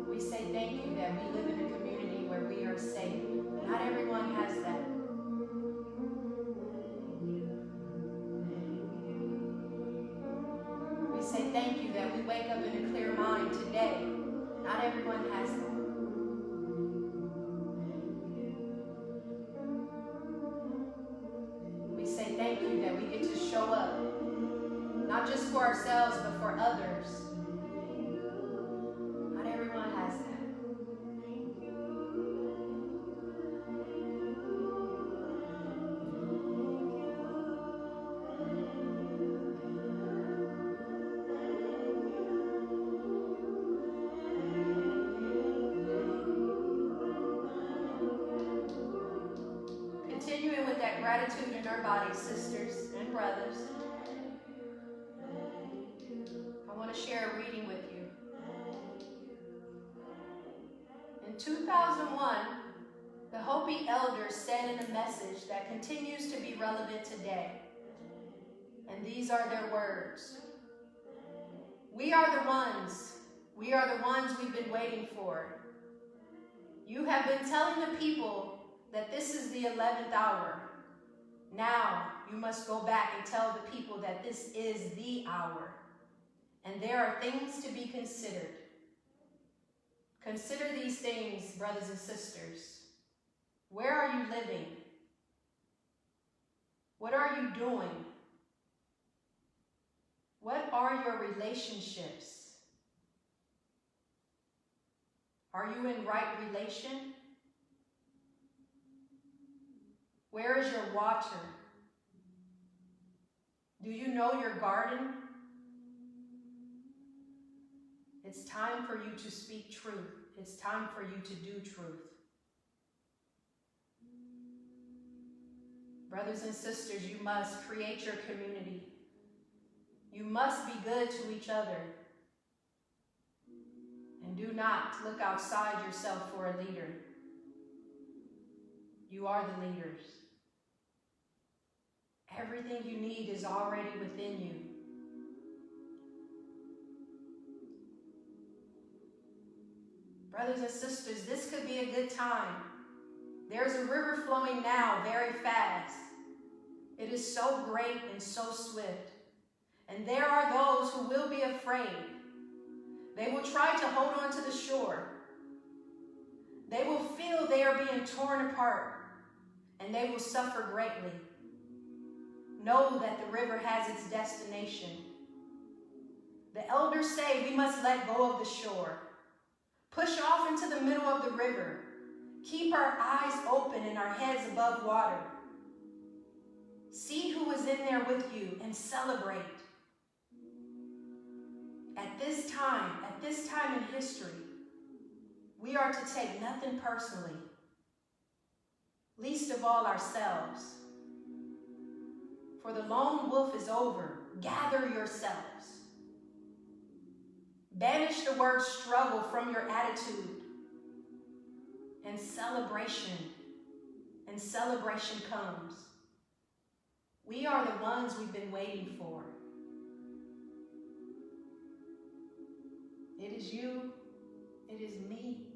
[SPEAKER 1] We say thank you that we live in a community where we are safe. Not everyone has that. We say thank you that we wake up in a clear mind today. Not everyone has that. Thank you that we get to show up, not just for ourselves, but for others. Not everyone has that. Continuing with that gratitude in our bodies, sisters and brothers, I want to share a reading with you. In 2001, the Hopi elders said in a message that continues to be relevant today, and these are their words. We are the ones. We are the ones we've been waiting for. You have been telling the people that this is the 11th hour. Now you must go back and tell the people that this is the hour. And there are things to be considered. Consider these things, brothers and sisters. Where are you living? What are you doing? What are your relationships? Are you in right relation? Where is your water? Do you know your garden? It's time for you to speak truth. It's time for you to do truth. Brothers and sisters, you must create your community. You must be good to each other. And do not look outside yourself for a leader. You are the leaders. Everything you need is already within you. Brothers and sisters, this could be a good time. There's a river flowing now very fast. It is so great and so swift. And there are those who will be afraid. They will try to hold on to the shore. They will feel they are being torn apart, and they will suffer greatly. Know that the river has its destination. The elders say we must let go of the shore. Push off into the middle of the river. Keep our eyes open and our heads above water. See who is in there with you and celebrate. At this time in history, we are to take nothing personally, least of all ourselves. For the lone wolf is over. Gather yourselves. Banish the word struggle from your attitude. And celebration comes. We are the ones we've been waiting for. It is you. It is me.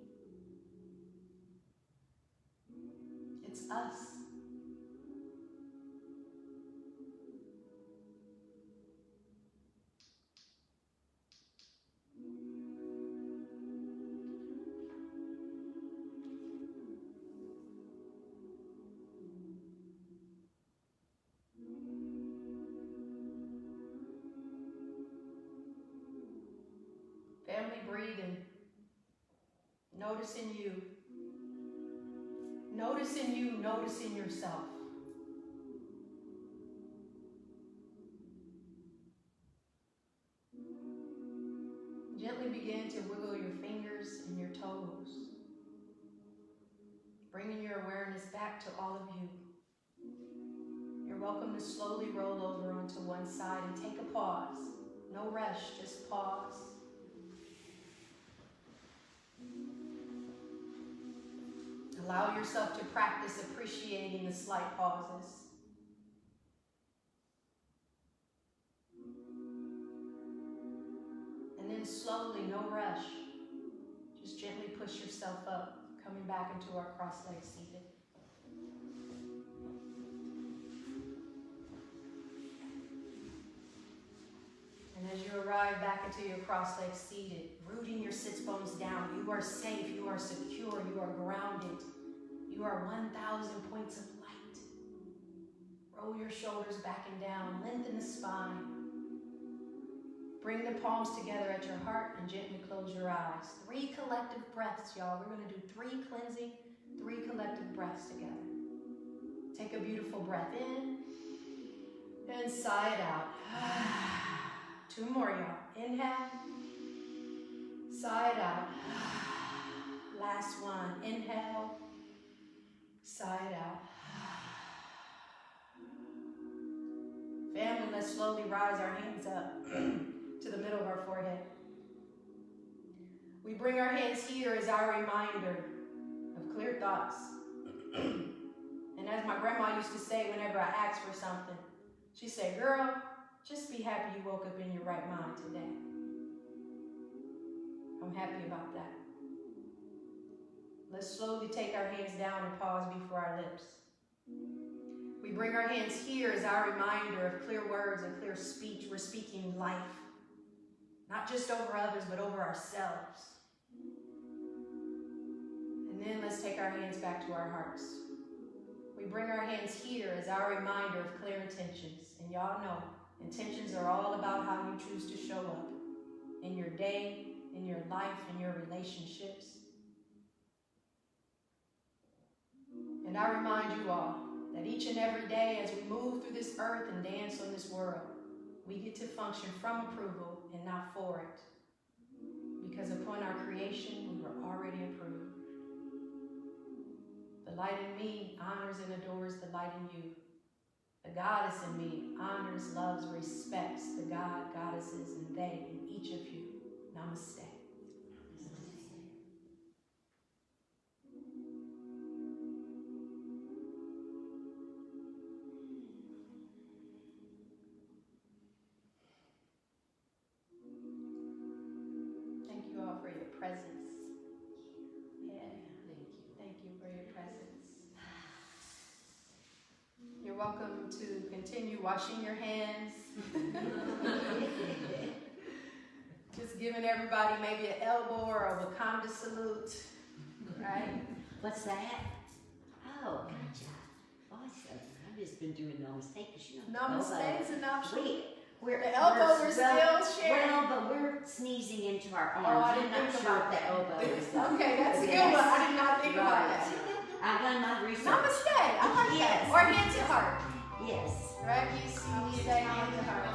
[SPEAKER 1] It's us. Family breathing. Noticing you. Noticing you, noticing yourself. Gently begin to wiggle your fingers and your toes, bringing your awareness back to all of you. You're welcome to slowly roll over onto one side and take a pause. No rush, just pause. Allow yourself to practice appreciating the slight pauses. And then slowly, no rush, just gently push yourself up, coming back into our cross-legged seated. And as you arrive back into your cross-legged seated, rooting your sits bones down, you are safe, you are secure, you are grounded. You are 1,000 points of light. Roll your shoulders back and down, lengthen the spine. Bring the palms together at your heart and gently close your eyes. 3 collective breaths, y'all. We're going to do 3 cleansing, 3 collective breaths together. Take a beautiful breath in and sigh it out. 2 more, y'all. Inhale, sigh it out. Last one. Inhale, sigh it out. Family, let's slowly rise our hands up to the middle of our forehead. We bring our hands here as our reminder of clear thoughts. And as my grandma used to say whenever I asked for something, she said, girl, just be happy you woke up in your right mind today. I'm happy about that. Let's slowly take our hands down and pause before our lips. We bring our hands here as our reminder of clear words and clear speech. We're speaking life, not just over others, but over ourselves. And then let's take our hands back to our hearts. We bring our hands here as our reminder of clear intentions. And y'all know, intentions are all about how you choose to show up in your day, in your life, in your relationships. And I remind you all that each and every day as we move through this earth and dance on this world, we get to function from approval and not for it. Because upon our creation, we were already approved. The light in me honors and adores the light in you. The goddess in me honors, loves, respects the God, goddesses, and they in each of you. Namaste. presence. Yeah.
[SPEAKER 2] Thank you.
[SPEAKER 1] Thank you for your presence. You're welcome to continue washing your hands. Just giving everybody maybe an elbow or a wakanda salute, right?
[SPEAKER 2] What's that? Oh, gotcha. Awesome. I've just been doing namaste because you know.
[SPEAKER 1] Namaste is an option.
[SPEAKER 2] The
[SPEAKER 1] elbow we're still sharing.
[SPEAKER 2] Well, but we're sneezing into our arms.
[SPEAKER 1] Oh, I
[SPEAKER 2] I'm
[SPEAKER 1] didn't
[SPEAKER 2] not
[SPEAKER 1] think
[SPEAKER 2] sure
[SPEAKER 1] about
[SPEAKER 2] if the
[SPEAKER 1] that.
[SPEAKER 2] elbow is.
[SPEAKER 1] Okay, that's a good
[SPEAKER 2] Yes.
[SPEAKER 1] one. I did not think about
[SPEAKER 2] Right.
[SPEAKER 1] that.
[SPEAKER 2] I've done my research.
[SPEAKER 1] Namaste. I like
[SPEAKER 2] Yes.
[SPEAKER 1] that. Or hand to heart.
[SPEAKER 2] Yes.
[SPEAKER 1] Right? You say hand to heart.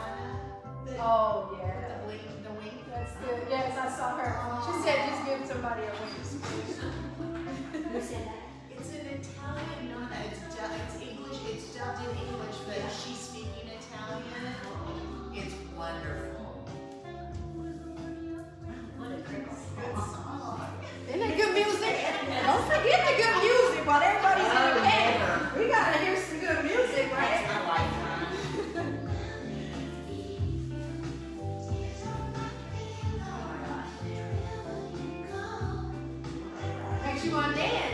[SPEAKER 1] Oh, yeah.
[SPEAKER 3] The wink.
[SPEAKER 1] That's good. Yes, I saw her. She said just give somebody a wink.
[SPEAKER 2] Who said that?
[SPEAKER 3] It's an Italian, it's English, it's dubbed in English, but she's speaking Italian. It's wonderful.
[SPEAKER 2] What a great
[SPEAKER 3] Good song.
[SPEAKER 1] Isn't that good music? Don't forget the good music while everybody's in the bed.
[SPEAKER 2] never.
[SPEAKER 1] We gotta hear some good music,
[SPEAKER 2] That's
[SPEAKER 1] right?
[SPEAKER 2] my lifetime. Oh my gosh.
[SPEAKER 1] Makes you wanna dance.